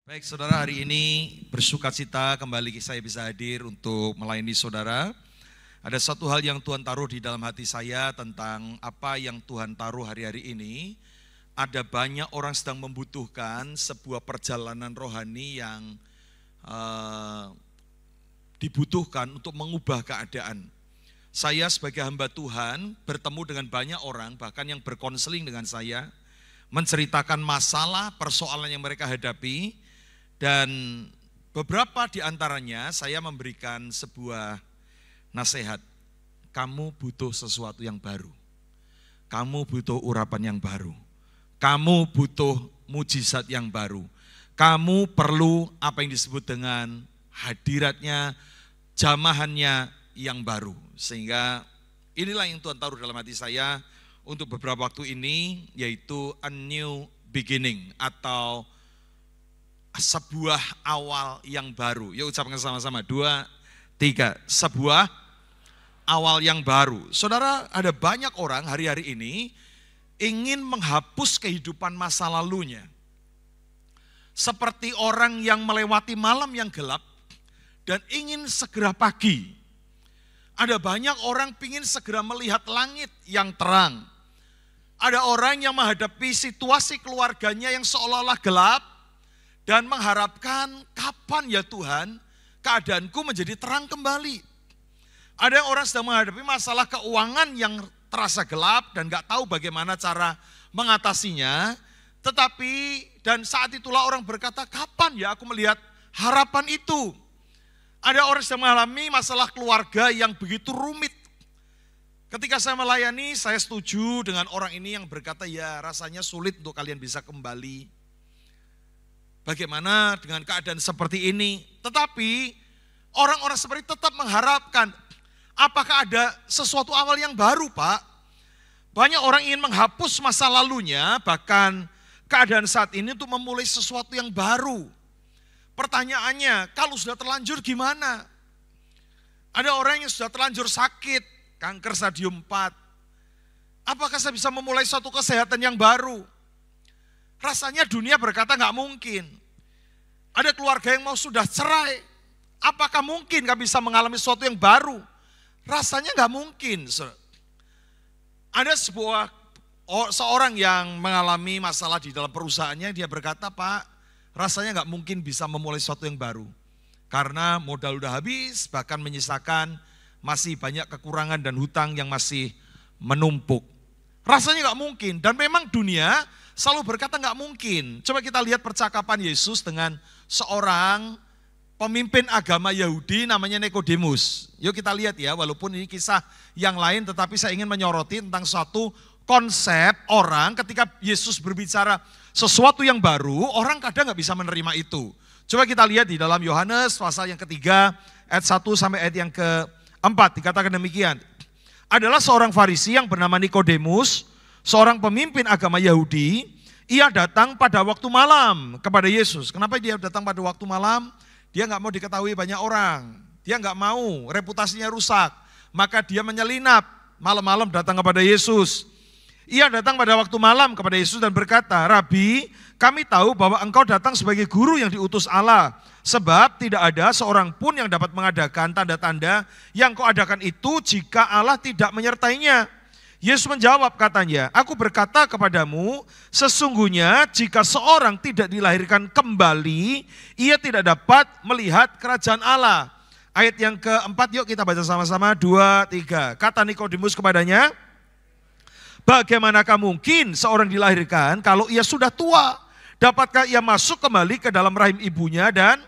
Baik saudara, hari ini bersukacita kembali saya bisa hadir untuk melayani saudara. Ada satu hal yang Tuhan taruh di dalam hati saya tentang apa yang Tuhan taruh hari-hari ini. Ada banyak orang sedang membutuhkan sebuah perjalanan rohani yang dibutuhkan untuk mengubah keadaan. Saya sebagai hamba Tuhan bertemu dengan banyak orang, bahkan yang berkonseling dengan saya, menceritakan masalah, persoalan yang mereka hadapi. Dan beberapa di antaranya saya memberikan sebuah nasihat. Kamu butuh sesuatu yang baru. Kamu butuh urapan yang baru. Kamu butuh mujizat yang baru. Kamu perlu apa yang disebut dengan hadiratnya, jamahannya yang baru. Sehingga inilah yang Tuhan taruh dalam hati saya untuk beberapa waktu ini, yaitu a new beginning atau sebuah awal yang baru. Yuk ucapkan sama-sama, 2, 3, sebuah awal yang baru. Saudara, ada banyak orang hari-hari ini ingin menghapus kehidupan masa lalunya. Seperti orang yang melewati malam yang gelap dan ingin segera pagi. Ada banyak orang ingin segera melihat langit yang terang. Ada orang yang menghadapi situasi keluarganya yang seolah-olah gelap, dan mengharapkan kapan ya Tuhan keadaanku menjadi terang kembali. Ada orang sedang menghadapi masalah keuangan yang terasa gelap dan gak tahu bagaimana cara mengatasinya. Tetapi dan saat itulah orang berkata, kapan ya aku melihat harapan itu. Ada orang sedang mengalami masalah keluarga yang begitu rumit. Ketika saya melayani, saya setuju dengan orang ini yang berkata, ya rasanya sulit untuk kalian bisa kembali. Bagaimana dengan keadaan seperti ini? Tetapi orang-orang seperti tetap mengharapkan, apakah ada sesuatu awal yang baru, Pak? Banyak orang ingin menghapus masa lalunya, bahkan keadaan saat ini untuk memulai sesuatu yang baru. Pertanyaannya, kalau sudah terlanjur gimana? Ada orang yang sudah terlanjur sakit, kanker stadium 4. Apakah saya bisa memulai suatu kesehatan yang baru? Rasanya dunia berkata nggak mungkin. Ada keluarga yang mau sudah cerai. Apakah mungkin kami bisa mengalami sesuatu yang baru? Rasanya nggak mungkin. Ada seorang yang mengalami masalah di dalam perusahaannya. Dia berkata, Pak, rasanya nggak mungkin bisa memulai sesuatu yang baru. Karena modal udah habis, bahkan menyisakan masih banyak kekurangan dan hutang yang masih menumpuk. Rasanya nggak mungkin. Dan memang dunia selalu berkata nggak mungkin. Coba kita lihat percakapan Yesus dengan seorang pemimpin agama Yahudi namanya Nikodemus. Yuk kita lihat ya, walaupun ini kisah yang lain tetapi saya ingin menyoroti tentang suatu konsep orang ketika Yesus berbicara sesuatu yang baru, orang kadang nggak bisa menerima itu. Coba kita lihat di dalam Yohanes pasal yang ketiga ayat 1 sampai ayat yang ke-4 dikatakan demikian. Adalah seorang Farisi yang bernama Nikodemus, seorang pemimpin agama Yahudi. Ia datang pada waktu malam kepada Yesus. Kenapa dia datang pada waktu malam? Dia nggak mau diketahui banyak orang. Dia nggak mau reputasinya rusak. Maka dia menyelinap malam-malam datang kepada Yesus. Ia datang pada waktu malam kepada Yesus dan berkata, Rabi, kami tahu bahwa engkau datang sebagai guru yang diutus Allah. Sebab tidak ada seorang pun yang dapat mengadakan tanda-tanda yang kau adakan itu jika Allah tidak menyertainya. Yesus menjawab katanya, aku berkata kepadamu, sesungguhnya jika seorang tidak dilahirkan kembali, ia tidak dapat melihat kerajaan Allah. Ayat yang ke-4 yuk kita baca sama-sama, 2, 3. Kata Nikodemus kepadanya, bagaimanakah mungkin seorang dilahirkan kalau ia sudah tua? Dapatkah ia masuk kembali ke dalam rahim ibunya dan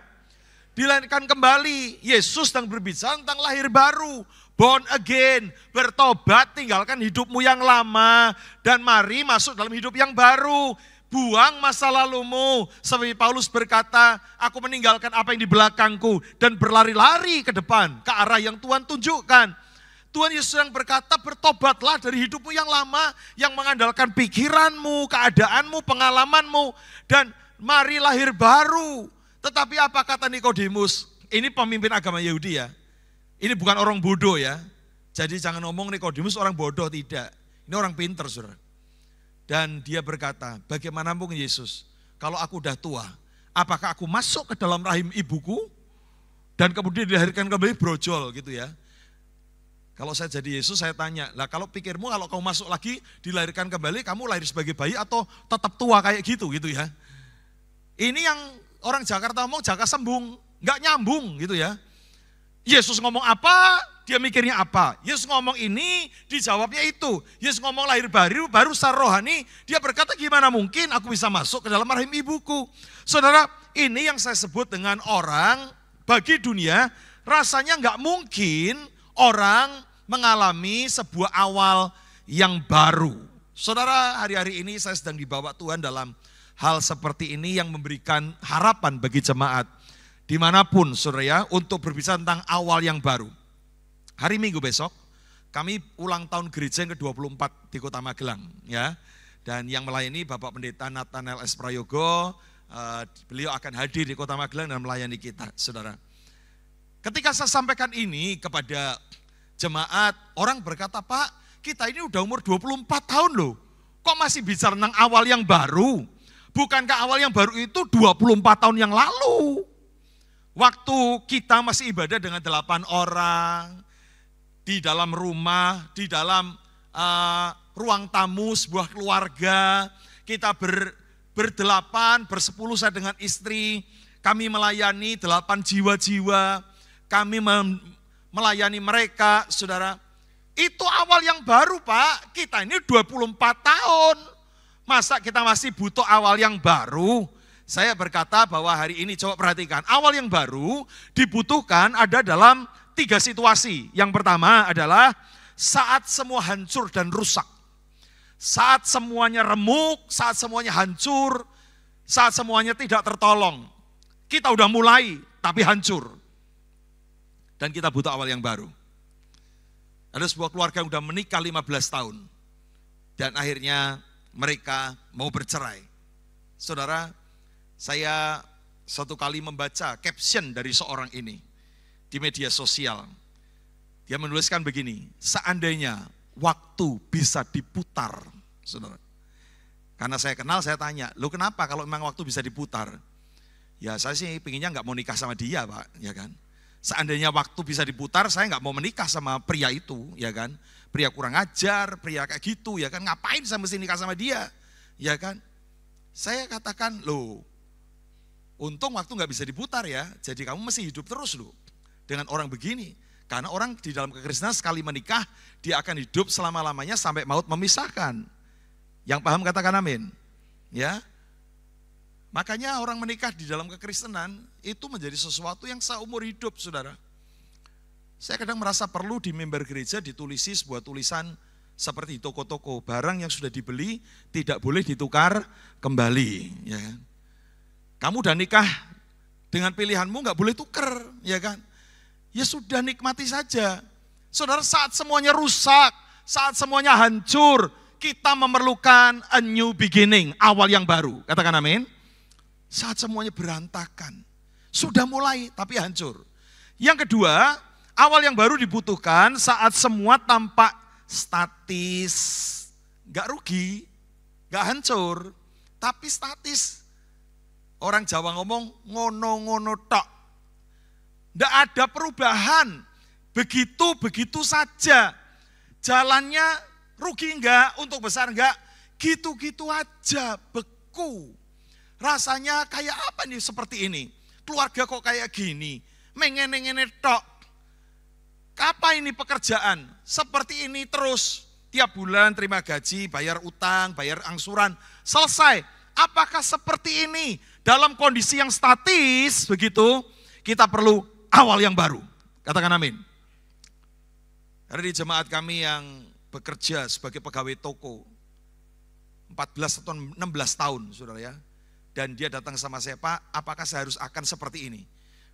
dilahirkan kembali? Yesus sedang berbicara tentang lahir baru. Born again, bertobat, tinggalkan hidupmu yang lama, dan mari masuk dalam hidup yang baru. Buang masa lalumu, seperti Paulus berkata, aku meninggalkan apa yang di belakangku, dan berlari-lari ke depan, ke arah yang Tuhan tunjukkan. Tuhan Yesus yang berkata, bertobatlah dari hidupmu yang lama, yang mengandalkan pikiranmu, keadaanmu, pengalamanmu, dan mari lahir baru. Tetapi apa kata Nikodemus? Ini pemimpin agama Yahudi ya. Ini bukan orang bodoh ya. Jadi jangan ngomong Nikodemus orang bodoh, tidak. Ini orang pinter, saudara. Dan dia berkata, bagaimana mungkin Yesus, kalau aku udah tua, Apakah aku masuk ke dalam rahim ibuku dan kemudian dilahirkan kembali brojol gitu ya. Kalau saya jadi Yesus saya tanya, lah kalau pikirmu kalau kamu masuk lagi dilahirkan kembali kamu lahir sebagai bayi atau tetap tua kayak gitu ya. Ini yang orang Jakarta ngomong Jaka sembung, nggak nyambung gitu ya. Yesus ngomong apa, dia mikirnya apa. Yesus ngomong ini, dijawabnya itu. Yesus ngomong lahir baru secara rohani, dia berkata gimana mungkin aku bisa masuk ke dalam rahim ibuku. Saudara, ini yang saya sebut dengan orang bagi dunia, rasanya nggak mungkin orang mengalami sebuah awal yang baru. Saudara, hari-hari ini saya sedang dibawa Tuhan dalam hal seperti ini yang memberikan harapan bagi jemaat. Dimanapun saudara ya, untuk berbicara tentang awal yang baru. Hari Minggu besok, kami ulang tahun gereja yang ke-24 di Kota Magelang. Ya. Dan yang melayani Bapak Pendeta Nathanael S. Prayogo, beliau akan hadir di Kota Magelang dan melayani kita, saudara. Ketika saya sampaikan ini kepada jemaat, orang berkata, Pak, kita ini udah umur 24 tahun loh. Kok masih bicara tentang awal yang baru? Bukankah awal yang baru itu 24 tahun yang lalu? Waktu kita masih ibadah dengan 8 orang, di dalam rumah, di dalam ruang tamu sebuah keluarga, kita berdelapan, bersepuluh saya dengan istri, kami melayani 8 jiwa-jiwa, kami melayani mereka, saudara. Itu awal yang baru Pak, kita ini 24 tahun, masa kita masih butuh awal yang baru? Saya berkata bahwa hari ini coba perhatikan, awal yang baru dibutuhkan ada dalam 3 situasi. Yang pertama adalah saat semua hancur dan rusak. Saat semuanya remuk, saat semuanya hancur, saat semuanya tidak tertolong. Kita udah mulai tapi hancur. Dan kita butuh awal yang baru. Ada sebuah keluarga yang udah menikah 15 tahun. Dan akhirnya mereka mau bercerai. Saudara, saya suatu kali membaca caption dari seorang ini di media sosial. Dia menuliskan begini, seandainya waktu bisa diputar, saudara. Karena saya kenal, saya tanya, lo kenapa kalau memang waktu bisa diputar? Ya saya sih pinginnya nggak mau nikah sama dia Pak, ya kan. Seandainya waktu bisa diputar, saya nggak mau menikah sama pria itu, ya kan. Pria kurang ajar, pria kayak gitu, ya kan. Ngapain saya mesti nikah sama dia, ya kan. Saya katakan, loh, untung waktu nggak bisa diputar ya, jadi kamu masih hidup terus loh dengan orang begini. Karena orang di dalam kekristenan sekali menikah, dia akan hidup selama-lamanya sampai maut memisahkan. Yang paham katakan amin. Ya, makanya orang menikah di dalam kekristenan itu menjadi sesuatu yang seumur hidup, saudara. Saya kadang merasa perlu di mimbar gereja ditulisi sebuah tulisan seperti di toko-toko, barang yang sudah dibeli tidak boleh ditukar kembali. Ya kan? Kamu udah nikah dengan pilihanmu nggak boleh tuker, ya kan? Ya sudah nikmati saja. Saudara, saat semuanya rusak, saat semuanya hancur, kita memerlukan a new beginning, awal yang baru. Katakan amin. Saat semuanya berantakan, sudah mulai tapi hancur. Yang kedua, awal yang baru dibutuhkan saat semua tampak statis, nggak rugi, nggak hancur, tapi statis. Orang Jawa ngomong ngono-ngono tok. Nggak ada perubahan, begitu-begitu saja. Jalannya rugi enggak, untuk besar enggak, gitu-gitu aja, beku. Rasanya kayak apa nih seperti ini? Keluarga kok kayak gini, mengene-ngene tok. Apa ini pekerjaan? Seperti ini terus, tiap bulan terima gaji, bayar utang, bayar angsuran, selesai. Apakah seperti ini? Dalam kondisi yang statis, begitu, kita perlu awal yang baru. Katakan amin. Ada di jemaat kami yang bekerja sebagai pegawai toko, 14 atau 16 tahun, saudara ya. Dan dia datang sama saya, Pak, apakah saya harus akan seperti ini?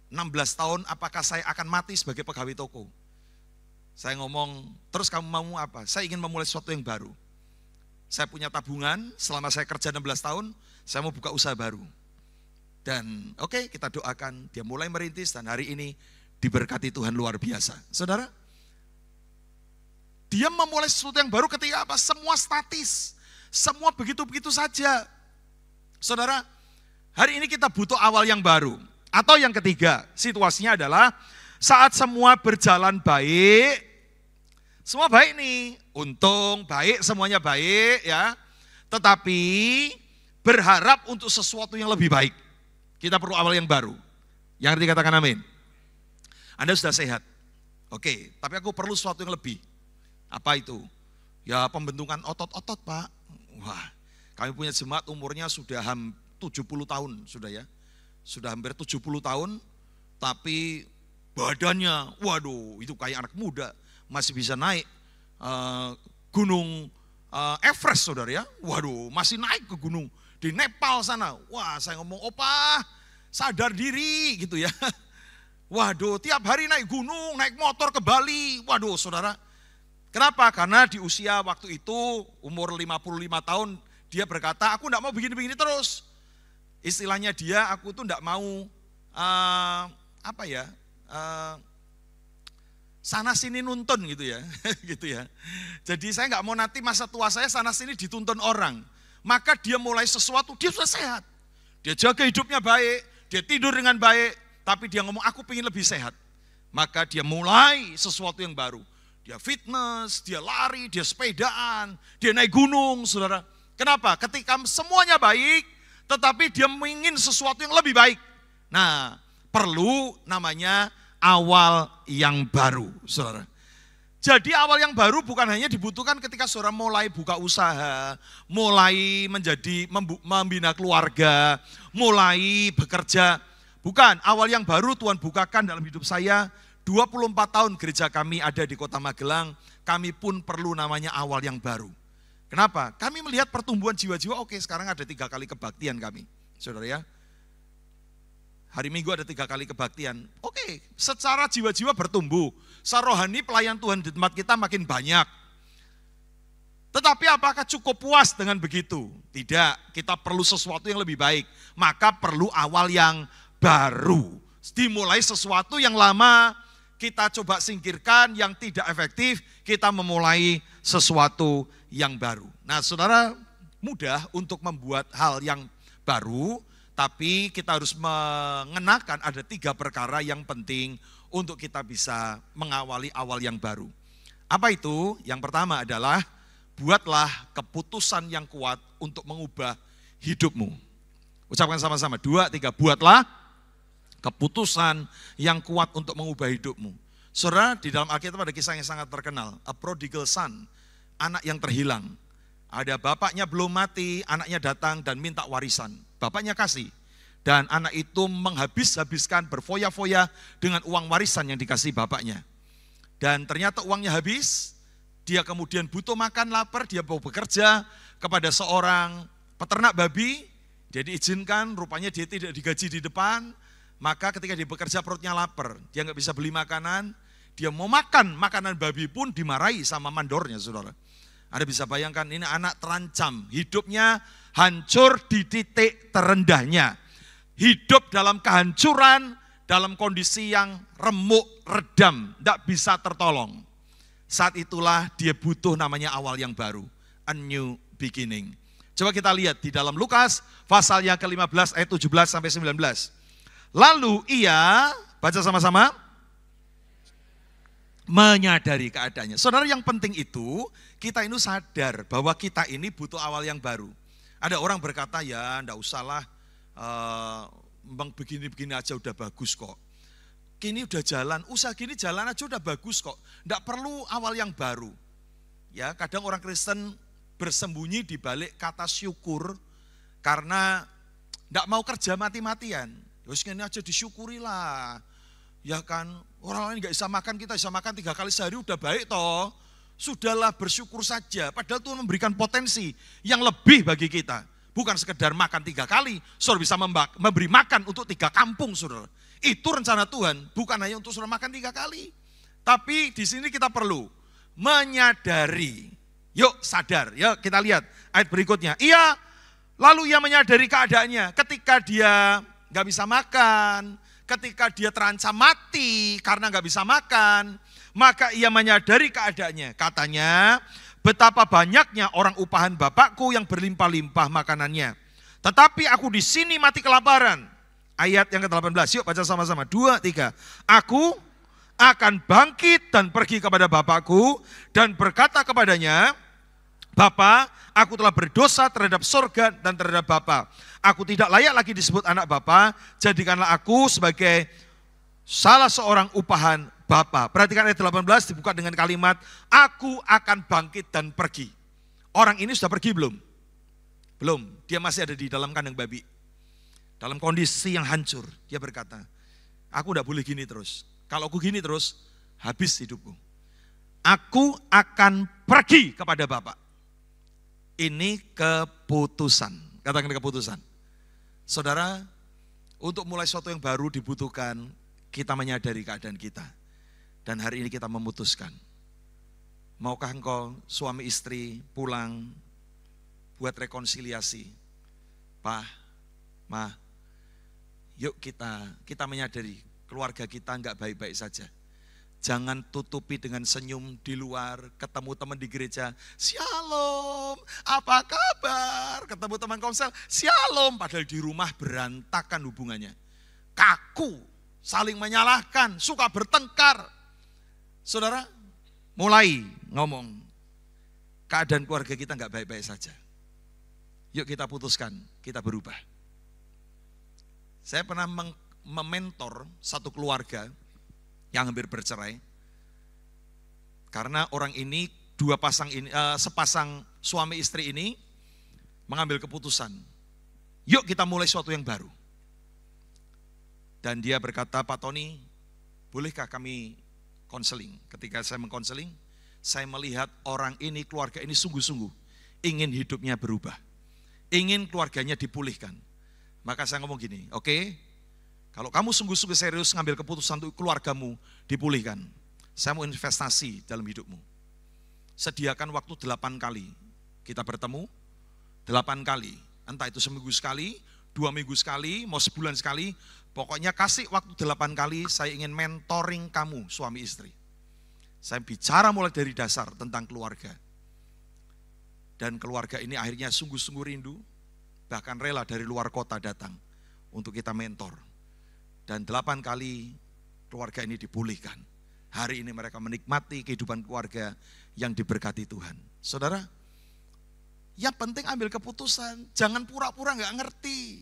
16 tahun, apakah saya akan mati sebagai pegawai toko? Saya ngomong, terus kamu mau apa? Saya ingin memulai sesuatu yang baru. Saya punya tabungan, selama saya kerja 16 tahun, saya mau buka usaha baru. Dan oke, kita doakan, dia mulai merintis dan hari ini diberkati Tuhan luar biasa. Saudara, dia memulai sesuatu yang baru ketika apa? Semua statis, semua begitu-begitu saja. Saudara, hari ini kita butuh awal yang baru. Atau yang ketiga, situasinya adalah saat semua berjalan baik, semua baik nih, untung baik, semuanya baik ya. Tetapi berharap untuk sesuatu yang lebih baik. Kita perlu awal yang baru. Yang arti katakan amin. Anda sudah sehat. Oke, tapi aku perlu sesuatu yang lebih. Apa itu? Ya pembentukan otot-otot Pak. Wah, kami punya jemaat umurnya sudah 70 tahun sudah ya. Sudah hampir 70 tahun, tapi badannya, waduh itu kayak anak muda. Masih bisa naik gunung Everest saudara ya. Waduh masih naik ke gunung di Nepal sana. Wah saya ngomong opa sadar diri gitu ya. Waduh tiap hari naik gunung, naik motor ke Bali. Waduh saudara. Kenapa? Karena di usia waktu itu umur 55 tahun dia berkata aku enggak mau begini-begini terus. Istilahnya dia aku tuh enggak mau sana sini nuntun gitu ya, gitu ya. Jadi saya nggak mau nanti masa tua saya sana sini dituntun orang. Maka dia mulai sesuatu, dia sudah sehat. Dia jaga hidupnya baik, dia tidur dengan baik, tapi dia ngomong aku pengen lebih sehat. Maka dia mulai sesuatu yang baru. Dia fitness, dia lari, dia sepedaan, dia naik gunung, saudara. Kenapa? Ketika semuanya baik, tetapi dia ingin sesuatu yang lebih baik. Nah, perlu namanya awal yang baru, saudara. Jadi awal yang baru bukan hanya dibutuhkan ketika saudara mulai buka usaha, mulai membina keluarga, mulai bekerja. Bukan, awal yang baru Tuhan bukakan dalam hidup saya. 24 tahun gereja kami ada di Kota Magelang, kami pun perlu namanya awal yang baru. Kenapa? Kami melihat pertumbuhan jiwa-jiwa, oke sekarang ada 3 kali kebaktian kami, saudara ya. Hari Minggu ada 3 kali kebaktian. Oke, secara jiwa-jiwa bertumbuh. Secara rohani pelayan Tuhan di tempat kita makin banyak. Tetapi apakah cukup puas dengan begitu? Tidak, kita perlu sesuatu yang lebih baik. Maka perlu awal yang baru. Dimulai sesuatu yang lama, kita coba singkirkan, yang tidak efektif, kita memulai sesuatu yang baru. Nah saudara, mudah untuk membuat hal yang baru, tapi kita harus mengenakan ada 3 perkara yang penting untuk kita bisa mengawali awal yang baru. Apa itu? Yang pertama adalah buatlah keputusan yang kuat untuk mengubah hidupmu. Ucapkan sama-sama, 2, 3, buatlah keputusan yang kuat untuk mengubah hidupmu. Saudara, di dalam Alkitab ada kisah yang sangat terkenal, a prodigal son, anak yang terhilang. Ada bapaknya belum mati, anaknya datang dan minta warisan. Bapaknya kasih, dan anak itu menghabis-habiskan, berfoya-foya dengan uang warisan yang dikasih bapaknya. Dan ternyata uangnya habis, dia kemudian butuh makan, lapar, dia mau bekerja kepada seorang peternak babi, dia diizinkan, rupanya dia tidak digaji di depan, maka ketika dia bekerja perutnya lapar, dia nggak bisa beli makanan, dia mau makan makanan babi pun dimarahi sama mandornya, saudara. Anda bisa bayangkan ini anak terancam, hidupnya hancur di titik terendahnya. Hidup dalam kehancuran, dalam kondisi yang remuk, redam, tidak bisa tertolong. Saat itulah dia butuh namanya awal yang baru, a new beginning. Coba kita lihat di dalam Lukas pasal yang ke-15 ayat 17 sampai 19. Lalu ia, baca sama-sama, menyadari keadaannya. Saudara, yang penting itu kita ini sadar bahwa kita ini butuh awal yang baru. Ada orang berkata ya enggak usahlah, bang begini-begini aja udah bagus kok. Kini udah jalan, usaha gini jalan aja udah bagus kok. Enggak perlu awal yang baru. Ya, kadang orang Kristen bersembunyi di balik kata syukur karena enggak mau kerja mati-matian. Terus ini aja disyukurilah. Ya kan, orang lain nggak bisa makan, kita bisa makan 3 kali sehari udah baik toh. Sudahlah bersyukur saja, padahal Tuhan memberikan potensi yang lebih bagi kita. Bukan sekedar makan 3 kali, saudara bisa memberi makan untuk 3 kampung saudara. Itu rencana Tuhan, bukan hanya untuk saudara makan 3 kali. Tapi di sini kita perlu menyadari. Yuk sadar, yuk kita lihat ayat berikutnya. Lalu ia menyadari keadaannya ketika dia nggak bisa makan, ketika dia terancam mati karena nggak bisa makan, maka ia menyadari keadaannya. Katanya, betapa banyaknya orang upahan Bapakku yang berlimpah-limpah makanannya. Tetapi aku di sini mati kelaparan. Ayat yang ke-18, yuk baca sama-sama. 2, 3. Aku akan bangkit dan pergi kepada bapakku dan berkata kepadanya, Bapa, aku telah berdosa terhadap sorga dan terhadap Bapa. Aku tidak layak lagi disebut anak Bapa, jadikanlah aku sebagai salah seorang upahan Bapa. Perhatikan ayat 18 dibuka dengan kalimat, aku akan bangkit dan pergi. Orang ini sudah pergi belum? Belum, dia masih ada di dalam kandang babi. Dalam kondisi yang hancur, dia berkata, aku udah boleh gini terus. Kalau aku gini terus, habis hidupku. Aku akan pergi kepada Bapa. Ini keputusan, katakan keputusan. Saudara, untuk mulai sesuatu yang baru dibutuhkan, kita menyadari keadaan kita. Dan hari ini kita memutuskan. Maukah engkau suami istri pulang buat rekonsiliasi? Pak, Ma, yuk kita menyadari keluarga kita enggak baik-baik saja. Jangan tutupi dengan senyum di luar, ketemu teman di gereja, Shalom, apa kabar? Ketemu teman konsel, Shalom, padahal di rumah berantakan hubungannya. Kaku, saling menyalahkan, suka bertengkar. Saudara, mulai ngomong, keadaan keluarga kita enggak baik-baik saja. Yuk kita putuskan, kita berubah. Saya pernah mementor satu keluarga yang hampir bercerai. Karena orang ini, sepasang suami istri ini mengambil keputusan. Yuk kita mulai sesuatu yang baru. Dan dia berkata, Pak Tony, bolehkah kami konseling? Ketika saya mengkonseling, saya melihat orang ini, keluarga ini sungguh-sungguh ingin hidupnya berubah. Ingin keluarganya dipulihkan. Maka saya ngomong gini, oke, kalau kamu sungguh-sungguh serius ngambil keputusan untuk keluargamu dipulihkan, saya mau investasi dalam hidupmu. Sediakan waktu 8 kali kita bertemu, 8 kali, entah itu seminggu sekali, 2 minggu sekali, mau sebulan sekali, pokoknya kasih waktu 8 kali, saya ingin mentoring kamu suami istri. Saya bicara mulai dari dasar tentang keluarga. Dan keluarga ini akhirnya sungguh-sungguh rindu, bahkan rela dari luar kota datang untuk kita mentor. Dan 8 kali keluarga ini dipulihkan. Hari ini mereka menikmati kehidupan keluarga yang diberkati Tuhan. Saudara, yang penting ambil keputusan. Jangan pura-pura gak ngerti.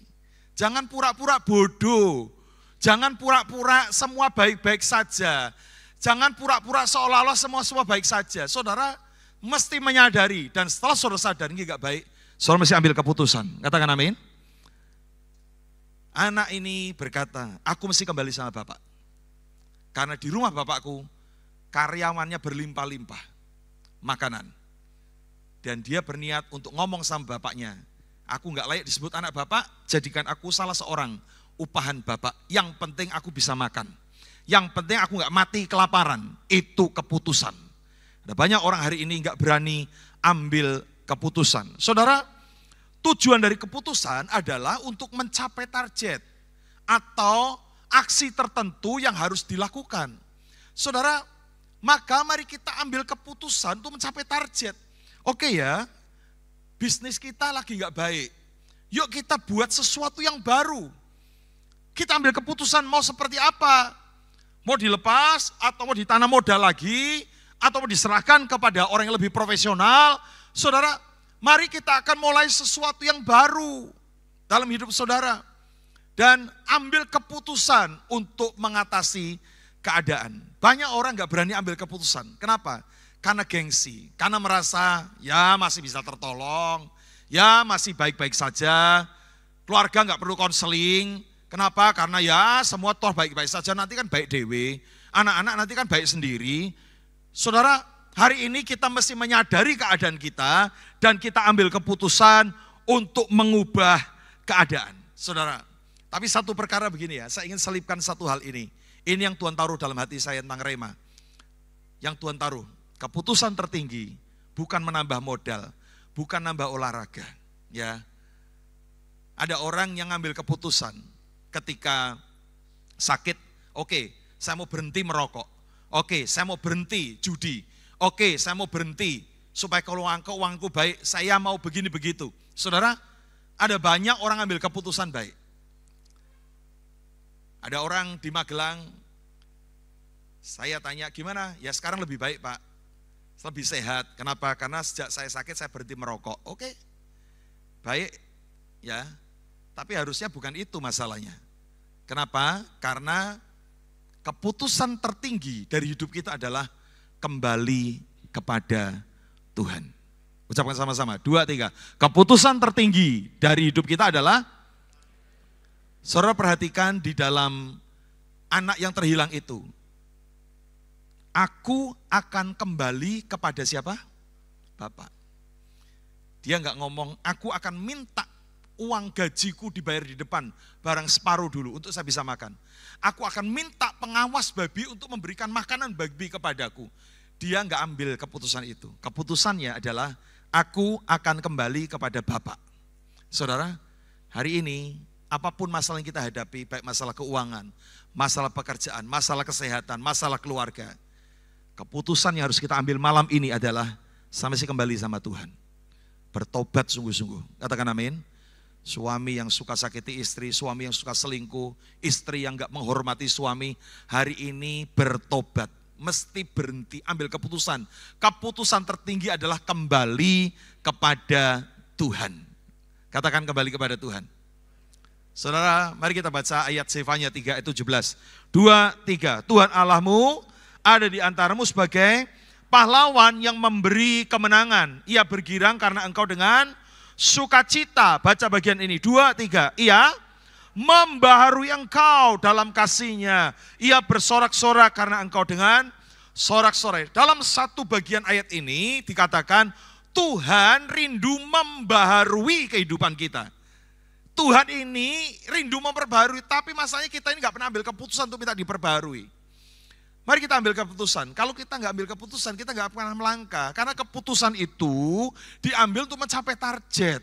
Jangan pura-pura bodoh. Jangan pura-pura semua baik-baik saja. Jangan pura-pura seolah-olah semua baik saja. Saudara mesti menyadari, dan setelah saudara sadar ini gak baik, saudara mesti ambil keputusan. Katakan amin. Anak ini berkata, aku mesti kembali sama bapak. Karena di rumah bapakku, karyawannya berlimpah-limpah makanan. Dan dia berniat untuk ngomong sama bapaknya, aku gak layak disebut anak bapak, jadikan aku salah seorang upahan bapak. Yang penting aku bisa makan. Yang penting aku gak mati kelaparan. Itu keputusan. Ada banyak orang hari ini gak berani ambil keputusan. Saudara, tujuan dari keputusan adalah untuk mencapai target atau aksi tertentu yang harus dilakukan. Saudara, maka mari kita ambil keputusan untuk mencapai target. Oke ya, bisnis kita lagi gak baik. Yuk kita buat sesuatu yang baru. Kita ambil keputusan mau seperti apa. Mau dilepas atau mau ditanam modal lagi, atau mau diserahkan kepada orang yang lebih profesional. Saudara, mari kita akan mulai sesuatu yang baru dalam hidup saudara. Dan ambil keputusan untuk mengatasi keadaan. Banyak orang gak berani ambil keputusan. Kenapa? Karena gengsi. Karena merasa ya masih bisa tertolong. Ya masih baik-baik saja. Keluarga gak perlu konseling. Kenapa? Karena ya semua toh baik-baik saja. Nanti kan baik dewe. Anak-anak nanti kan baik sendiri. Saudara, hari ini kita mesti menyadari keadaan kita dan kita ambil keputusan untuk mengubah keadaan. Saudara, tapi satu perkara begini ya, saya ingin selipkan satu hal ini. Ini yang Tuhan taruh dalam hati saya tentang Rema. Yang Tuhan taruh, keputusan tertinggi bukan menambah modal, bukan nambah olahraga. Ya, ada orang yang ngambil keputusan ketika sakit, oke, saya mau berhenti merokok. Oke, saya mau berhenti judi. Oke, saya mau berhenti supaya kalau uangku baik, saya mau begini begitu. Saudara, ada banyak orang ambil keputusan baik. Ada orang di Magelang, saya tanya gimana? Ya sekarang lebih baik Pak, lebih sehat. Kenapa? Karena sejak saya sakit saya berhenti merokok. Oke, baik ya, tapi harusnya bukan itu masalahnya. Kenapa? Karena keputusan tertinggi dari hidup kita adalah kembali kepada Tuhan. Ucapkan sama-sama, 2, 3. Keputusan tertinggi dari hidup kita adalah, saudara perhatikan di dalam anak yang terhilang itu. Aku akan kembali kepada siapa? Bapak. Dia enggak ngomong, aku akan minta uang gajiku dibayar di depan, barang separuh dulu untuk saya bisa makan. Aku akan minta pengawas babi untuk memberikan makanan babi kepadaku. Dia enggak ambil keputusan itu. Keputusannya adalah, aku akan kembali kepada Bapak. Saudara, hari ini apapun masalah yang kita hadapi, baik masalah keuangan, masalah pekerjaan, masalah kesehatan, masalah keluarga, keputusan yang harus kita ambil malam ini adalah sama si kembali sama Tuhan. Bertobat sungguh-sungguh. Katakan amin. Suami yang suka sakiti istri, suami yang suka selingkuh, istri yang enggak menghormati suami, hari ini bertobat. Mesti berhenti, ambil keputusan. Keputusan tertinggi adalah kembali kepada Tuhan. Katakan kembali kepada Tuhan. Saudara, mari kita baca ayat Sefanya 3 ayat 17. 2, 3. Tuhan Allahmu ada di antaramu sebagai pahlawan yang memberi kemenangan. Ia bergirang karena engkau dengan sukacita. Baca bagian ini. 2, 3. Ia membaharui engkau dalam kasihnya. Ia bersorak-sorak karena engkau dengan sorak-sorai. Dalam satu bagian ayat ini dikatakan Tuhan rindu membaharui kehidupan kita. Tuhan ini rindu memperbaharui, tapi masalahnya kita ini gak pernah ambil keputusan untuk minta diperbaharui. Mari kita ambil keputusan. Kalau kita gak ambil keputusan, kita gak pernah melangkah. Karena keputusan itu diambil untuk mencapai target.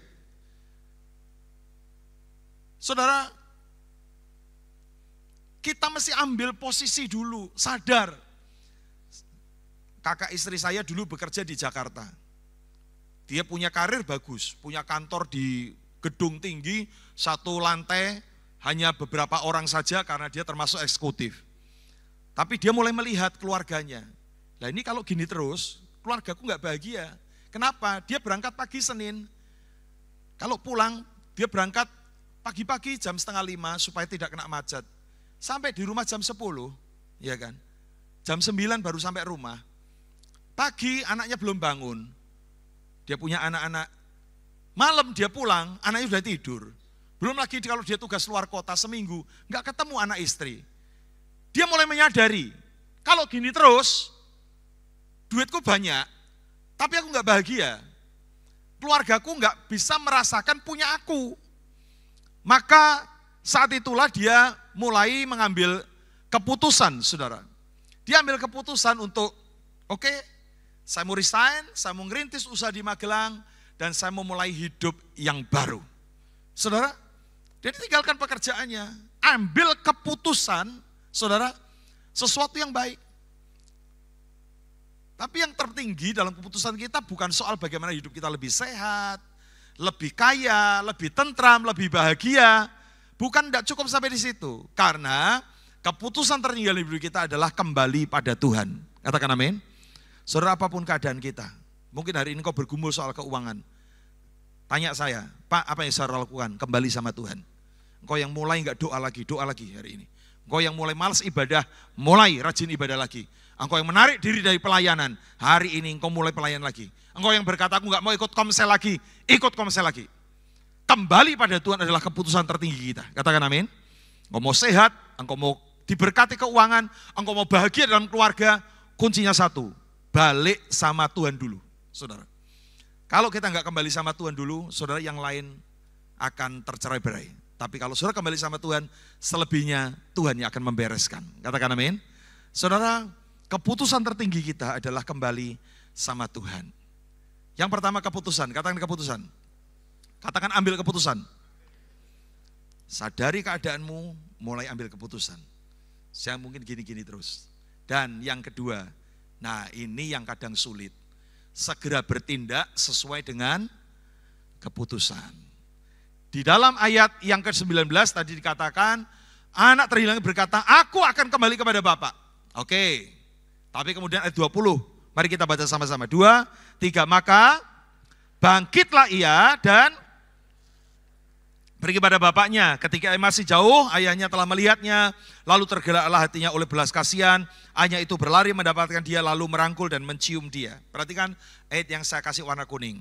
Saudara, kita mesti ambil posisi dulu, sadar. Kakak istri saya dulu bekerja di Jakarta. Dia punya karir bagus, punya kantor di gedung tinggi, 1 lantai, hanya beberapa orang saja karena dia termasuk eksekutif. Tapi dia mulai melihat keluarganya. Nah ini kalau gini terus, keluargaku gak bahagia. Kenapa? Dia berangkat pagi Senin. Kalau pulang, dia berangkat pagi-pagi jam 4:30 supaya tidak kena macet. Sampai di rumah jam 10, ya kan? Jam 9 baru sampai rumah. Pagi anaknya belum bangun. Dia punya anak-anak. Malam dia pulang, anaknya sudah tidur. Belum lagi kalau dia tugas luar kota seminggu, nggak ketemu anak istri. Dia mulai menyadari, kalau gini terus, duitku banyak, tapi aku nggak bahagia. Keluargaku nggak bisa merasakan punya aku. Maka saat itulah dia mulai mengambil keputusan, saudara. Dia ambil keputusan untuk, oke, saya mau resign, saya mau ngerintis usaha di Magelang, dan saya mau mulai hidup yang baru. Saudara, dia tinggalkan pekerjaannya, ambil keputusan, saudara, sesuatu yang baik. Tapi yang tertinggi dalam keputusan kita bukan soal bagaimana hidup kita lebih sehat, lebih kaya, lebih tentram, lebih bahagia. Bukan, tidak cukup sampai di situ. Karena keputusan tertinggi dalam hidup kita adalah kembali pada Tuhan. Katakan amin. Saudara, apapun keadaan kita, mungkin hari ini kau bergumul soal keuangan. Tanya saya, Pak, apa yang saya lakukan? Kembali sama Tuhan. Engkau yang mulai enggak doa lagi hari ini. Engkau yang mulai malas ibadah, mulai rajin ibadah lagi. Engkau yang menarik diri dari pelayanan, hari ini engkau mulai pelayan lagi. Engkau yang berkata, aku enggak mau ikut komsel lagi, ikut komsel lagi. Kembali pada Tuhan adalah keputusan tertinggi kita. Katakan amin. Engkau mau sehat, engkau mau diberkati keuangan, engkau mau bahagia dalam keluarga, kuncinya satu, balik sama Tuhan dulu, saudara. Kalau kita nggak kembali sama Tuhan dulu, saudara, yang lain akan tercerai-berai. Tapi kalau saudara kembali sama Tuhan, selebihnya Tuhan yang akan membereskan. Katakan amin. Saudara, keputusan tertinggi kita adalah kembali sama Tuhan. Yang pertama keputusan, katakan keputusan. Katakan ambil keputusan. Sadari keadaanmu, mulai ambil keputusan. Saya mungkin gini-gini terus. Dan yang kedua, nah ini yang kadang sulit. Segera bertindak sesuai dengan keputusan. Di dalam ayat yang ke-19 tadi dikatakan, anak terhilang berkata, aku akan kembali kepada Bapak. Oke, tapi kemudian ayat 20, mari kita baca sama-sama. 2, 3, maka bangkitlah ia dan pergi kepada bapaknya. Ketika ia masih jauh, ayahnya telah melihatnya, lalu tergeraklah hatinya oleh belas kasihan. Ayahnya itu berlari mendapatkan dia, lalu merangkul dan mencium dia. Perhatikan ayat yang saya kasih warna kuning.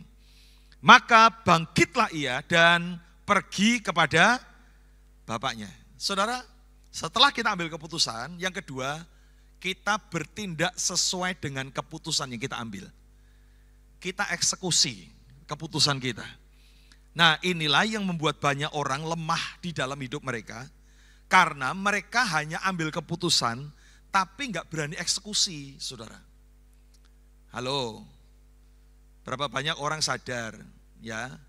Maka bangkitlah ia dan pergi kepada bapaknya. Saudara, setelah kita ambil keputusan, yang kedua, kita bertindak sesuai dengan keputusan yang kita ambil. Kita eksekusi keputusan kita. Nah, inilah yang membuat banyak orang lemah di dalam hidup mereka, karena mereka hanya ambil keputusan, tapi nggak berani eksekusi, saudara. Halo, berapa banyak orang sadar, ya,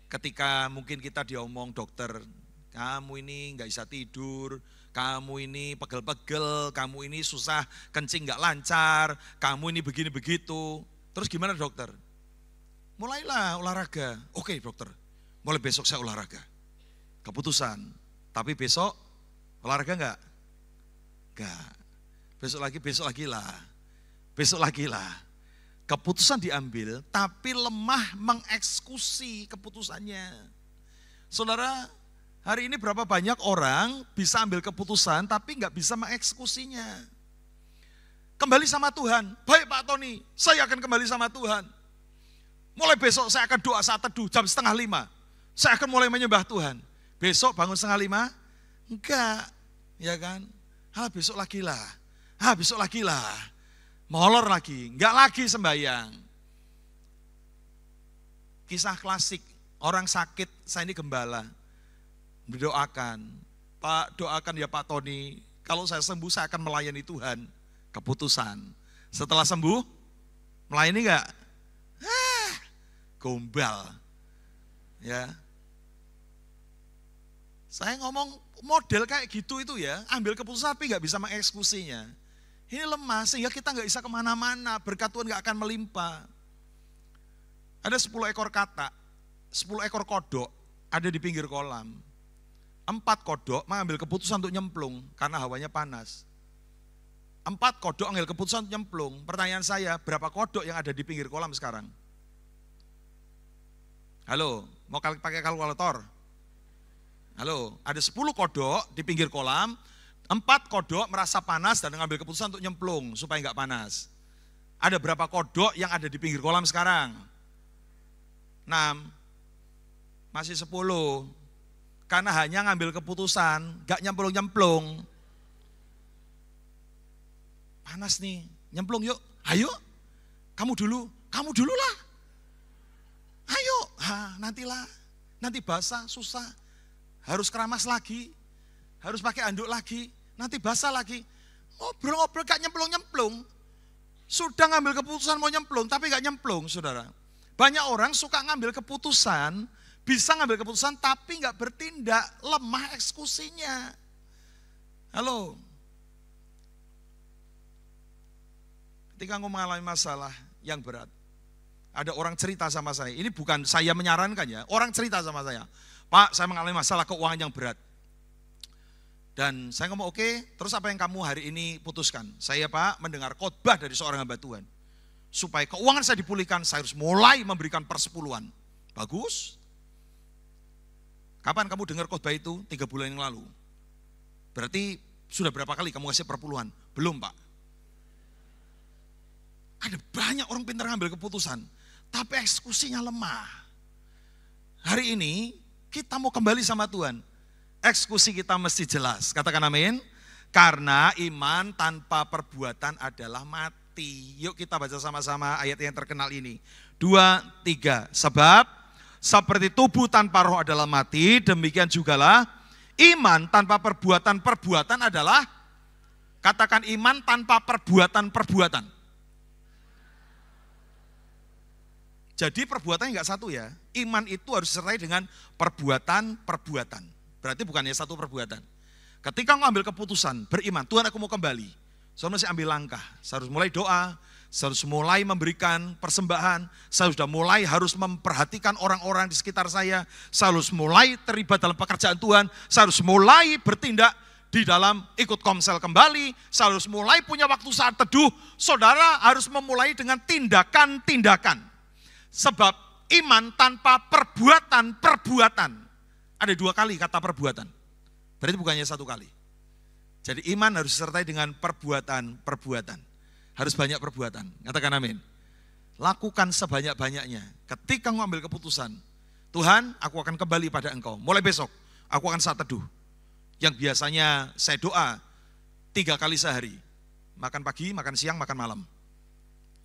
ketika mungkin kita diomong dokter, kamu ini nggak bisa tidur, kamu ini pegel-pegel, kamu ini susah kencing nggak lancar, kamu ini begini begitu. Terus gimana dokter? Mulailah olahraga. Oke dokter, mulai besok saya olahraga. Keputusan. Tapi besok olahraga enggak? Enggak. Besok lagi lah. Besok lagi lah. Keputusan diambil, tapi lemah mengeksekusi keputusannya. Saudara, hari ini berapa banyak orang bisa ambil keputusan, tapi enggak bisa mengeksekusinya. Kembali sama Tuhan. Baik Pak Tony, saya akan kembali sama Tuhan. Mulai besok saya akan doa saat teduh jam 4:30. Saya akan mulai menyembah Tuhan. Besok bangun 4:30? Enggak, ya kan? Besok lagi lah. Besok lagi lah. Molor lagi, enggak lagi sembahyang. Kisah klasik, orang sakit, saya ini gembala. Berdoakan, Pak doakan ya Pak Tony, kalau saya sembuh saya akan melayani Tuhan. Keputusan. Setelah sembuh, melayani enggak? Gombal. Ya. Saya ngomong model kayak gitu itu ya, ambil keputusan tapi enggak bisa mengeksekusinya. Ini lemah sehingga kita nggak bisa kemana-mana, berkat Tuhan nggak akan melimpah. Ada 10 ekor katak, 10 ekor kodok ada di pinggir kolam. 4 kodok mengambil keputusan untuk nyemplung karena hawanya panas. 4 kodok mengambil keputusan untuk nyemplung. Pertanyaan saya, berapa kodok yang ada di pinggir kolam sekarang? Halo, mau pakai kalkulator? Halo, ada 10 kodok di pinggir kolam. 4 kodok merasa panas dan mengambil keputusan untuk nyemplung supaya enggak panas. Ada berapa kodok yang ada di pinggir kolam sekarang? 6. Masih 10. Karena hanya ngambil keputusan, enggak nyemplung-nyemplung. Panas nih, nyemplung yuk. Ayo, kamu dulu lah. Ayo, nantilah, nanti basah, susah. Harus keramas lagi. Harus pakai anduk lagi, nanti basah lagi. Ngobrol-ngobrol gak nyemplung-nyemplung. Sudah ngambil keputusan mau nyemplung, tapi gak nyemplung, saudara. Banyak orang suka ngambil keputusan, bisa ngambil keputusan, tapi gak bertindak, lemah eksekusinya. Halo. Ketika aku mengalami masalah yang berat, ada orang cerita sama saya, ini bukan saya menyarankan ya, orang cerita sama saya, Pak saya mengalami masalah keuangan yang berat. Dan saya ngomong oke, terus apa yang kamu hari ini putuskan? Saya Pak mendengar khotbah dari seorang hamba Tuhan. Supaya keuangan saya dipulihkan, saya harus mulai memberikan persepuluhan. Bagus. Kapan kamu dengar khotbah itu? 3 bulan yang lalu. Berarti sudah berapa kali kamu kasih perpuluhan? Belum Pak. Ada banyak orang pintar ngambil keputusan, tapi eksekusinya lemah. Hari ini kita mau kembali sama Tuhan. Eksekusi kita mesti jelas, katakan amin. Karena iman tanpa perbuatan adalah mati. Yuk kita baca sama-sama ayat yang terkenal ini. 2, 3. Sebab seperti tubuh tanpa roh adalah mati, demikian jugalah iman tanpa perbuatan adalah, katakan iman tanpa perbuatan. Jadi perbuatannya enggak satu ya. Iman itu harus disertai dengan perbuatan. Berarti bukannya satu perbuatan. Ketika kamu ambil keputusan, beriman, Tuhan aku mau kembali. Saya mesti ambil langkah, saya harus mulai doa, Saya harus mulai memberikan persembahan, saya sudah mulai harus memperhatikan orang-orang di sekitar saya harus mulai terlibat dalam pekerjaan Tuhan, saya harus mulai bertindak di dalam ikut komsel kembali, saya harus mulai punya waktu saat teduh. Saudara harus memulai dengan tindakan-tindakan. Sebab iman tanpa perbuatan. Ada 2 kali kata perbuatan, berarti bukannya 1 kali. Jadi iman harus disertai dengan perbuatan. Harus banyak perbuatan, katakan amin. Lakukan sebanyak-banyaknya. Ketika engkau ambil keputusan, Tuhan aku akan kembali pada engkau. Mulai besok, aku akan saat teduh. Yang biasanya saya doa 3 kali sehari. Makan pagi, makan siang, makan malam.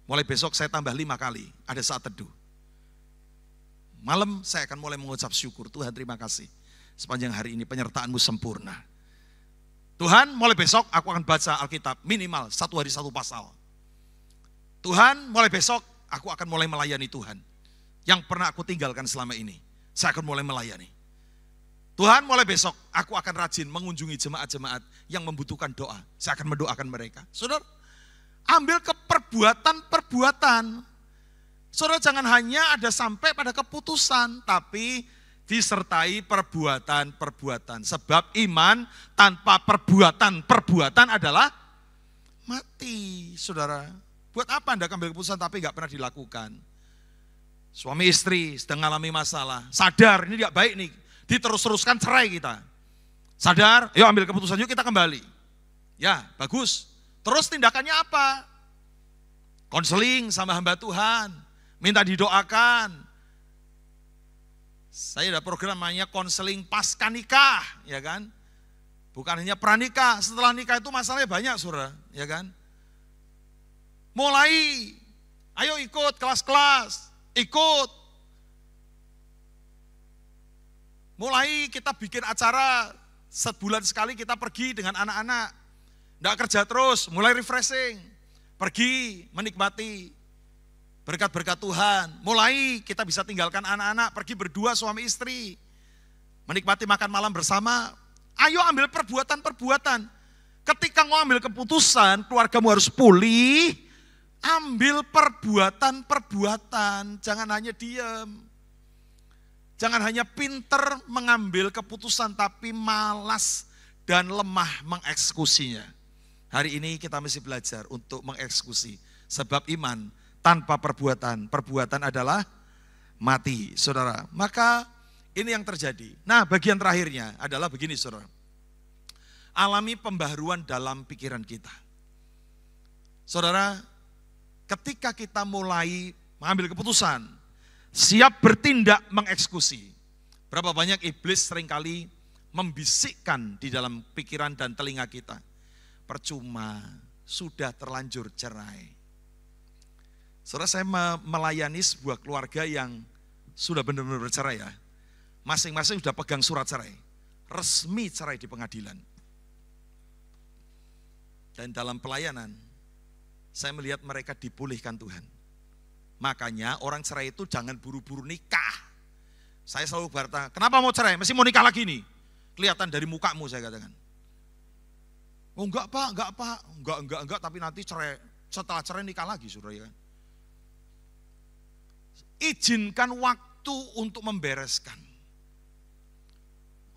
Mulai besok saya tambah 5 kali, ada saat teduh. Malam saya akan mulai mengucap syukur, Tuhan terima kasih. Sepanjang hari ini penyertaan-Mu sempurna. Tuhan mulai besok aku akan baca Alkitab minimal 1 hari 1 pasal. Tuhan mulai besok aku akan mulai melayani Tuhan. Yang pernah aku tinggalkan selama ini, saya akan mulai melayani. Tuhan mulai besok aku akan rajin mengunjungi jemaat-jemaat yang membutuhkan doa. Saya akan mendoakan mereka. Saudara, ambil ke perbuatan. Saudara jangan hanya ada sampai pada keputusan, tapi disertai perbuatan. Sebab iman tanpa perbuatan adalah mati. Saudara, buat apa Anda ambil keputusan tapi gak pernah dilakukan? Suami istri sedang mengalami masalah, sadar ini tidak baik nih, diterus-teruskan cerai kita. Sadar, yuk ambil keputusan, yuk kita kembali. Ya, bagus. Terus tindakannya apa? Konseling sama hamba Tuhan, minta didoakan. Saya ada program namanya konseling pasca nikah, ya kan? Bukan hanya pranikah, setelah nikah itu masalahnya banyak, saudara, ya kan? Mulai, ayo ikut kelas-kelas, ikut. Mulai kita bikin acara, sebulan sekali kita pergi dengan anak-anak. Nggak kerja terus, mulai refreshing. Pergi, menikmati berkat-berkat Tuhan. Mulai kita bisa tinggalkan anak-anak, pergi berdua suami istri. Menikmati makan malam bersama. Ayo ambil perbuatan. Ketika mau ambil keputusan, keluargamu harus pulih. Ambil perbuatan, jangan hanya diam. Jangan hanya pinter mengambil keputusan, tapi malas dan lemah mengeksekusinya. Hari ini kita mesti belajar untuk mengeksekusi. Sebab iman tanpa perbuatan adalah mati, saudara. Maka ini yang terjadi. Nah, bagian terakhirnya adalah begini, saudara. Alami pembaharuan dalam pikiran kita. Saudara, ketika kita mulai mengambil keputusan, siap bertindak mengeksekusi. Berapa banyak iblis seringkali membisikkan di dalam pikiran dan telinga kita. Percuma, sudah terlanjur cerai. Saudara, saya melayani sebuah keluarga yang sudah benar-benar bercerai ya. Masing-masing sudah pegang surat cerai. Resmi cerai di pengadilan. Dan dalam pelayanan, saya melihat mereka dipulihkan Tuhan. Makanya orang cerai itu jangan buru-buru nikah. Saya selalu berkata, kenapa mau cerai? Mesti mau nikah lagi nih. Kelihatan dari mukamu, saya katakan. Oh enggak pak, enggak, tapi nanti cerai, setelah cerai nikah lagi, saudara ya. Izinkan waktu untuk membereskan.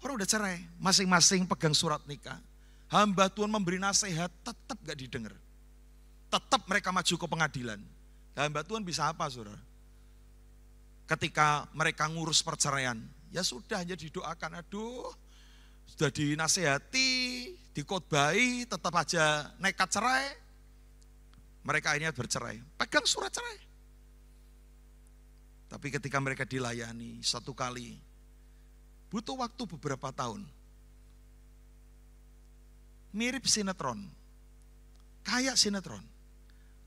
Orang udah cerai, masing-masing pegang surat nikah. Hamba Tuhan memberi nasihat, tetap gak didengar. Tetap mereka maju ke pengadilan. Hamba Tuhan bisa apa, saudara? Ketika mereka ngurus perceraian, ya sudah hanya didoakan, aduh, sudah dinasehati, dikotbahi, tetap aja nekat cerai. Mereka akhirnya bercerai, pegang surat cerai. Tapi ketika mereka dilayani satu kali, butuh waktu beberapa tahun. Mirip sinetron, kayak sinetron.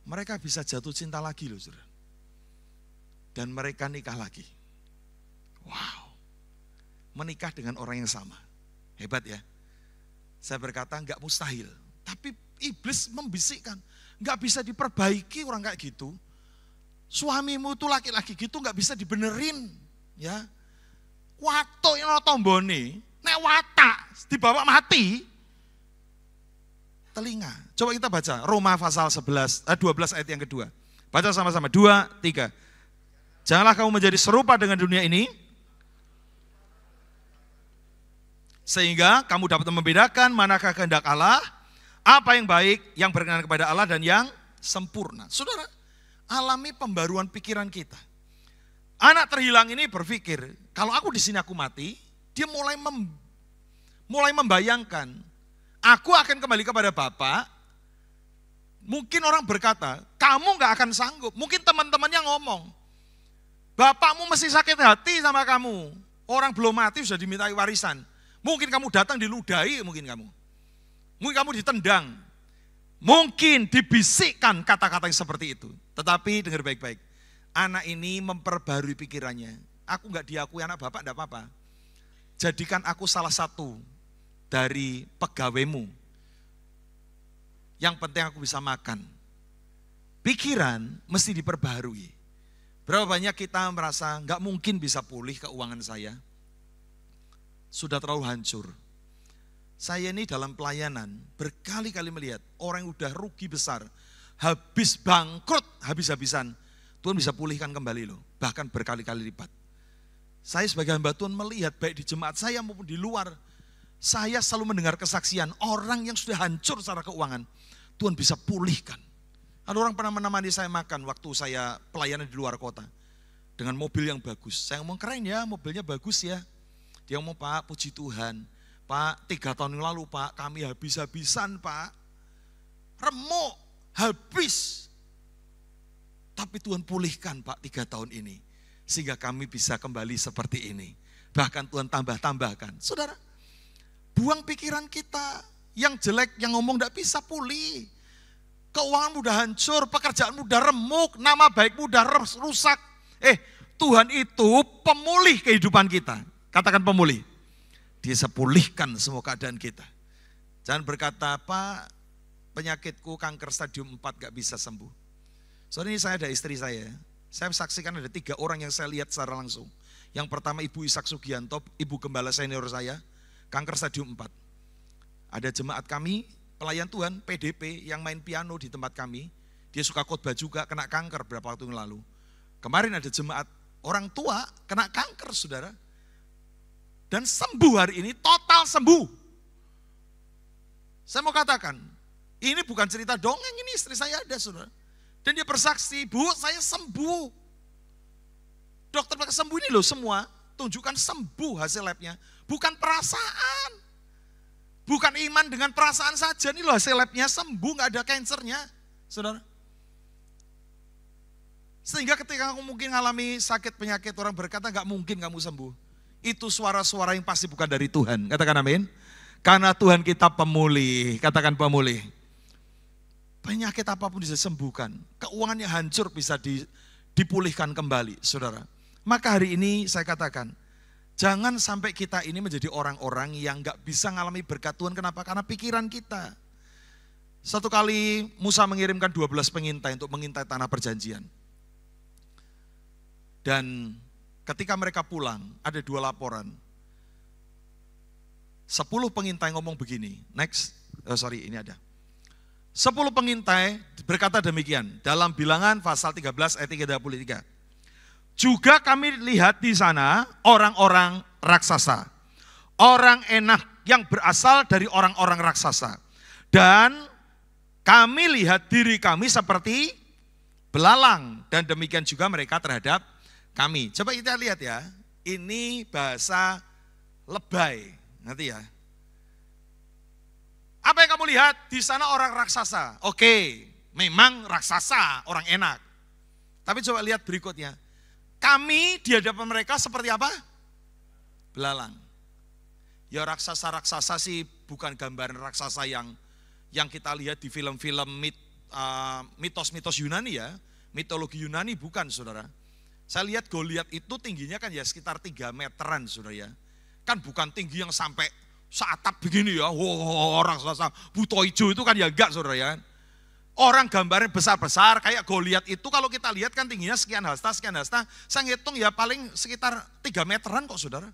Mereka bisa jatuh cinta lagi loh, saudara. Dan mereka nikah lagi. Wow, menikah dengan orang yang sama. Hebat ya. Saya berkata enggak mustahil. Tapi iblis membisikkan, enggak bisa diperbaiki orang kayak gitu. Suamimu itu laki-laki gitu enggak bisa dibenerin. Ya, watuk yang tombone, nek watak dibawa mati. telinga. Coba kita baca Roma pasal 12 ayat yang kedua. Baca sama-sama, 2, 3. Janganlah kamu menjadi serupa dengan dunia ini, sehingga kamu dapat membedakan manakah kehendak Allah, apa yang baik, yang berkenan kepada Allah, dan yang sempurna. Saudara, alami pembaruan pikiran kita. Anak terhilang ini berpikir, kalau aku di sini aku mati, dia mulai membayangkan, aku akan kembali kepada Bapa. Mungkin orang berkata, kamu gak akan sanggup. Mungkin teman-temannya ngomong, bapakmu mesti sakit hati sama kamu. Orang belum mati sudah dimintai warisan. Mungkin kamu datang diludahi, mungkin kamu ditendang. Mungkin dibisikkan kata-kata yang seperti itu. Tetapi dengar baik-baik, anak ini memperbarui pikirannya. Aku gak diakui anak bapak, enggak apa-apa. Jadikan aku salah satu dari pegawaimu. Yang penting aku bisa makan. Pikiran mesti diperbarui. Berapa banyak kita merasa gak mungkin bisa pulih keuangan saya. Sudah terlalu hancur. Saya ini dalam pelayanan berkali-kali melihat orang yang udah rugi besar, habis bangkrut, habis-habisan, Tuhan bisa pulihkan kembali loh, bahkan berkali-kali lipat. Saya sebagai hamba Tuhan melihat baik di jemaat saya maupun di luar, saya selalu mendengar kesaksian orang yang sudah hancur secara keuangan, Tuhan bisa pulihkan. Ada orang pernah menemani saya makan waktu saya pelayanan di luar kota, dengan mobil yang bagus. Saya ngomong, keren ya, mobilnya bagus ya. Dia ngomong, Pak, puji Tuhan. Pak, 3 tahun yang lalu Pak, kami habis-habisan Pak. Remuk, habis. Tapi Tuhan pulihkan Pak 3 tahun ini. Sehingga kami bisa kembali seperti ini. Bahkan Tuhan tambah-tambahkan. Saudara, buang pikiran kita. Yang jelek, yang ngomong gak bisa pulih. Keuangan mudah hancur, pekerjaan mudah remuk, nama baik mudah rusak. Tuhan itu pemulih kehidupan kita. Katakan pemulih. Dia sepulihkan semua keadaan kita. Jangan berkata, Pak, penyakitku kanker stadium 4 gak bisa sembuh. Soalnya ini saya ada istri saya. Saya saksikan ada 3 orang yang saya lihat secara langsung. Yang pertama Ibu Ishak Sugianto, Ibu Gembala senior saya, kanker stadium 4. Ada jemaat kami, pelayan Tuhan, PDP yang main piano di tempat kami. Dia suka khotbah juga, kena kanker beberapa waktu yang lalu. Kemarin ada jemaat orang tua, kena kanker saudara. Dan sembuh hari ini, total sembuh. Saya mau katakan, ini bukan cerita dongeng, ini istri saya ada saudara. Dan dia bersaksi, Bu saya sembuh. Dokter pakai sembuh ini loh semua, tunjukkan sembuh hasil labnya. Bukan perasaan. Bukan iman dengan perasaan saja, ini loh hasil labnya sembuh, gak ada kansernya. Saudara. Sehingga ketika kamu mungkin mengalami sakit penyakit, orang berkata gak mungkin kamu sembuh. Itu suara-suara yang pasti bukan dari Tuhan. Katakan amin. Karena Tuhan kita pemulih. Katakan pemulih. Penyakit apapun bisa disembuhkan. Keuangan yang hancur bisa dipulihkan kembali, saudara. Maka hari ini saya katakan, jangan sampai kita ini menjadi orang-orang yang gak bisa mengalami berkat Tuhan. Kenapa? Karena pikiran kita. Satu kali Musa mengirimkan 12 pengintai untuk mengintai tanah perjanjian. Dan ketika mereka pulang, ada 2 laporan. 10 pengintai ngomong begini, ini ada. 10 pengintai berkata demikian, dalam Bilangan pasal 13 ayat 33. Juga kami lihat di sana orang-orang raksasa, orang enak yang berasal dari orang-orang raksasa. Dan kami lihat diri kami seperti belalang, dan demikian juga mereka terhadap kami. Coba kita lihat ya, ini bahasa lebay, nanti ya. Apa yang kamu lihat? Di sana orang raksasa. Oke, memang raksasa, orang enak. Tapi coba lihat berikutnya. Kami di hadapan mereka seperti apa? Belalang. Ya raksasa-raksasa sih bukan gambaran raksasa yang kita lihat di film-film mitos-mitos Yunani ya. Mitologi Yunani bukan saudara. Saya lihat Goliat itu tingginya kan ya sekitar 3 meteran saudara ya. Kan bukan tinggi yang sampai seatap begini ya. Raksasa buto hijau itu kan ya enggak saudara ya. Orang gambarnya besar-besar kayak Goliat itu kalau kita lihat kan tingginya sekian hasta. Saya ngitung ya paling sekitar 3 meteran kok saudara.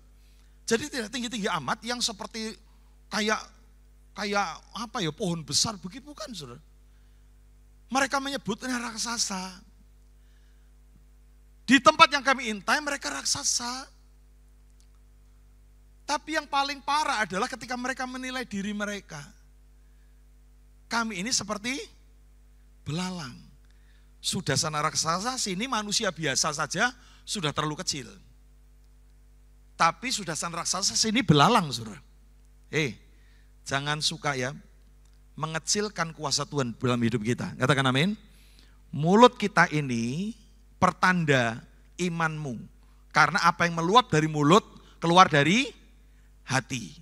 Jadi tidak tinggi-tinggi amat yang seperti kayak kayak apa ya, pohon besar begitu, bukan saudara. Mereka menyebutnya raksasa. Di tempat yang kami intai mereka raksasa. Tapi yang paling parah adalah ketika mereka menilai diri mereka. Kami ini seperti belalang. Sudah sana raksasa, sini manusia biasa saja sudah terlalu kecil. Tapi sudah sana raksasa, sini belalang saudara. Jangan suka ya mengecilkan kuasa Tuhan dalam hidup kita. Katakan amin. Mulut kita ini pertanda imanmu. Karena apa yang meluap dari mulut keluar dari hati.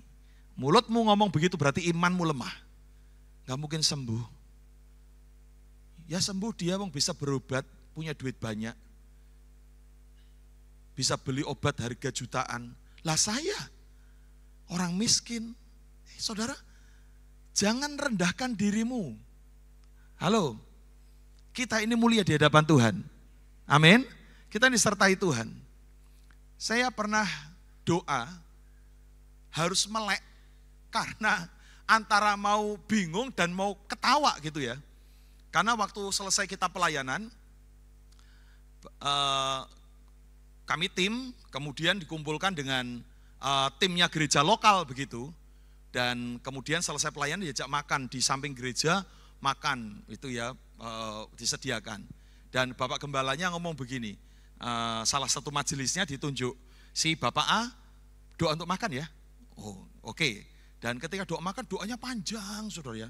Mulutmu ngomong begitu berarti imanmu lemah. Gak mungkin sembuh. Ya sembuh dia bisa berobat, punya duit banyak. Bisa beli obat harga jutaan. Lah saya orang miskin. Saudara, jangan rendahkan dirimu. Halo, kita ini mulia di hadapan Tuhan. Amin. Kita disertai Tuhan. Saya pernah doa harus melek karena antara mau bingung dan mau ketawa gitu ya. Karena waktu selesai kita pelayanan, kami tim kemudian dikumpulkan dengan timnya gereja lokal begitu. Dan kemudian selesai pelayanan diajak makan di samping gereja, makan itu ya disediakan. Dan Bapak Gembalanya ngomong begini, salah satu majelisnya ditunjuk, si Bapak A doa untuk makan ya. Oh oke. Dan ketika doa makan doanya panjang saudara ya.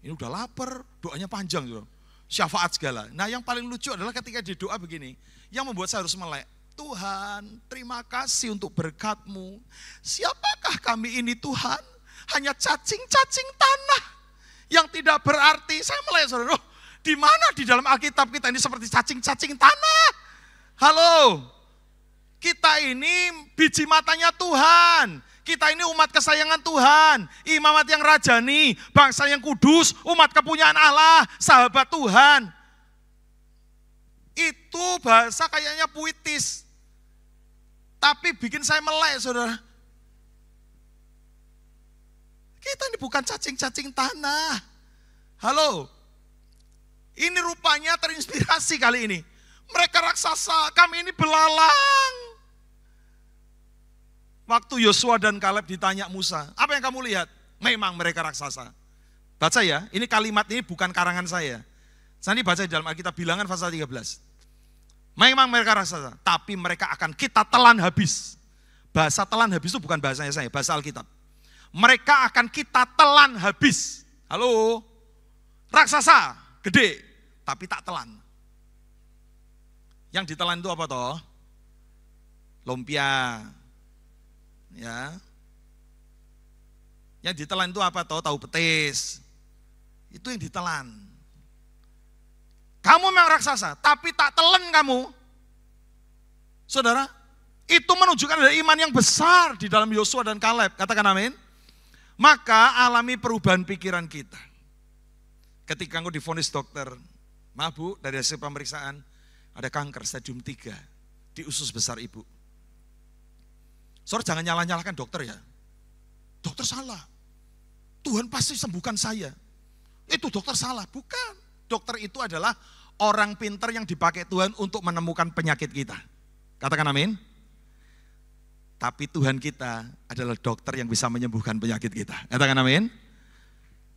Ini udah lapar, doanya panjang saudara. Syafaat segala. Nah yang paling lucu adalah ketika dia doa begini, yang membuat saya harus melek. Tuhan terima kasih untuk berkat-Mu. Siapakah kami ini Tuhan? Hanya cacing-cacing tanah yang tidak berarti. Saya melek saudara, di mana di dalam Alkitab kita ini seperti cacing-cacing tanah? Halo, kita ini biji matanya Tuhan. Kita ini umat kesayangan Tuhan, imamat yang rajani, bangsa yang kudus, umat kepunyaan Allah, sahabat Tuhan. Itu bahasa kayaknya puitis. Tapi bikin saya melek saudara. Kita ini bukan cacing-cacing tanah. Halo, ini rupanya terinspirasi kali ini. Mereka raksasa, kami ini belalang. Waktu Yosua dan Kaleb ditanya Musa, apa yang kamu lihat? Memang mereka raksasa. Baca ya, ini kalimat ini bukan karangan saya. Saya baca di dalam Alkitab Bilangan pasal 13. Memang mereka raksasa, tapi mereka akan kita telan habis. Bahasa telan habis itu bukan bahasanya saya, bahasa Alkitab. Mereka akan kita telan habis. Halo, raksasa, gede, tapi tak telan. Yang ditelan itu apa toh? Lumpia, ya. Yang ditelan itu apa toh? Tahu petis. Itu yang ditelan. Kamu memang raksasa, tapi tak telan kamu. Saudara, itu menunjukkan ada iman yang besar di dalam Yosua dan Kaleb. Katakan amin. Maka alami perubahan pikiran kita. Ketika engkau divonis dokter, maaf bu, dari hasil pemeriksaan, ada kanker stadium 3 di usus besar ibu. Saudara jangan nyalah-nyalahkan dokter ya. Dokter salah. Tuhan pasti sembuhkan saya. Itu dokter salah. Bukan. Dokter itu adalah orang pintar yang dipakai Tuhan untuk menemukan penyakit kita. Katakan amin. Tapi Tuhan kita adalah dokter yang bisa menyembuhkan penyakit kita. Katakan amin.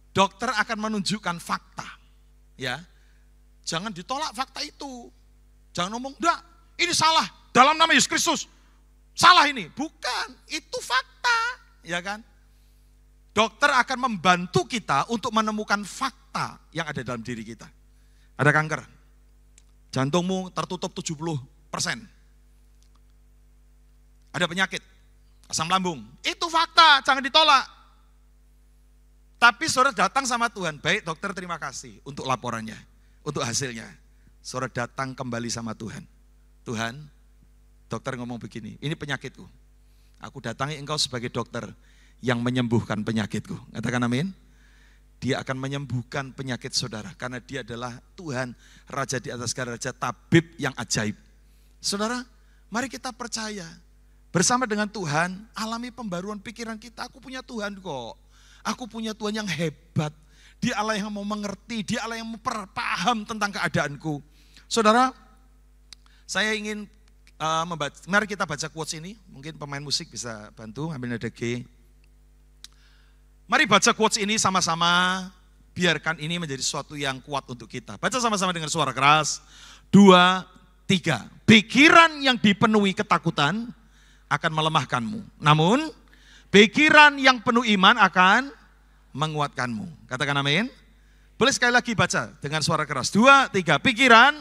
Dokter akan menunjukkan fakta. Ya, jangan ditolak fakta itu. Jangan ngomong, enggak, ini salah. Dalam nama Yesus Kristus. Salah ini. Bukan, itu fakta. Ya kan? Dokter akan membantu kita untuk menemukan fakta yang ada dalam diri kita. Ada kanker. Jantungmu tertutup 70%. Ada penyakit, asam lambung. Itu fakta, jangan ditolak. Tapi saudara datang sama Tuhan, baik dokter terima kasih untuk laporannya, untuk hasilnya. Saudara datang kembali sama Tuhan. Tuhan, dokter ngomong begini, ini penyakitku. Aku datangi engkau sebagai dokter yang menyembuhkan penyakitku. Katakan amin. Dia akan menyembuhkan penyakit saudara, karena dia adalah Tuhan, Raja di atas segala raja, tabib yang ajaib. Saudara, mari kita percaya. Bersama dengan Tuhan, alami pembaruan pikiran kita. Aku punya Tuhan kok. Aku punya Tuhan yang hebat. Dia Allah yang mau mengerti, dia Allah yang paham tentang keadaanku. Saudara, saya ingin membaca, mari kita baca quotes ini. Mungkin pemain musik bisa bantu, ambil nada G. Mari baca quotes ini sama-sama, biarkan ini menjadi sesuatu yang kuat untuk kita. Baca sama-sama dengan suara keras. 2, 3. Pikiran yang dipenuhi ketakutan akan melemahkanmu. Namun, pikiran yang penuh iman akan menguatkanmu. Katakan amin. Boleh sekali lagi baca dengan suara keras. 2, 3. Pikiran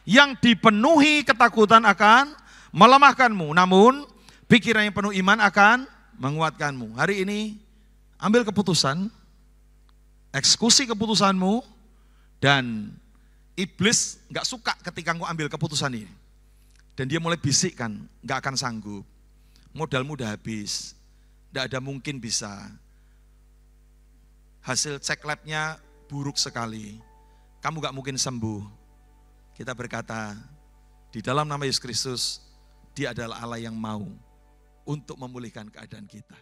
yang dipenuhi ketakutan akan melemahkanmu. Namun, pikiran yang penuh iman akan menguatkanmu. Hari ini, ambil keputusan, eksekusi keputusanmu, dan iblis gak suka ketika engkau ambil keputusan ini. Dan dia mulai bisikkan, gak akan sanggup. Modalmu udah habis, gak ada mungkin bisa. Hasil cek labnya buruk sekali. Kamu gak mungkin sembuh. Kita berkata, di dalam nama Yesus Kristus, Dia adalah Allah yang mau untuk memulihkan keadaan kita.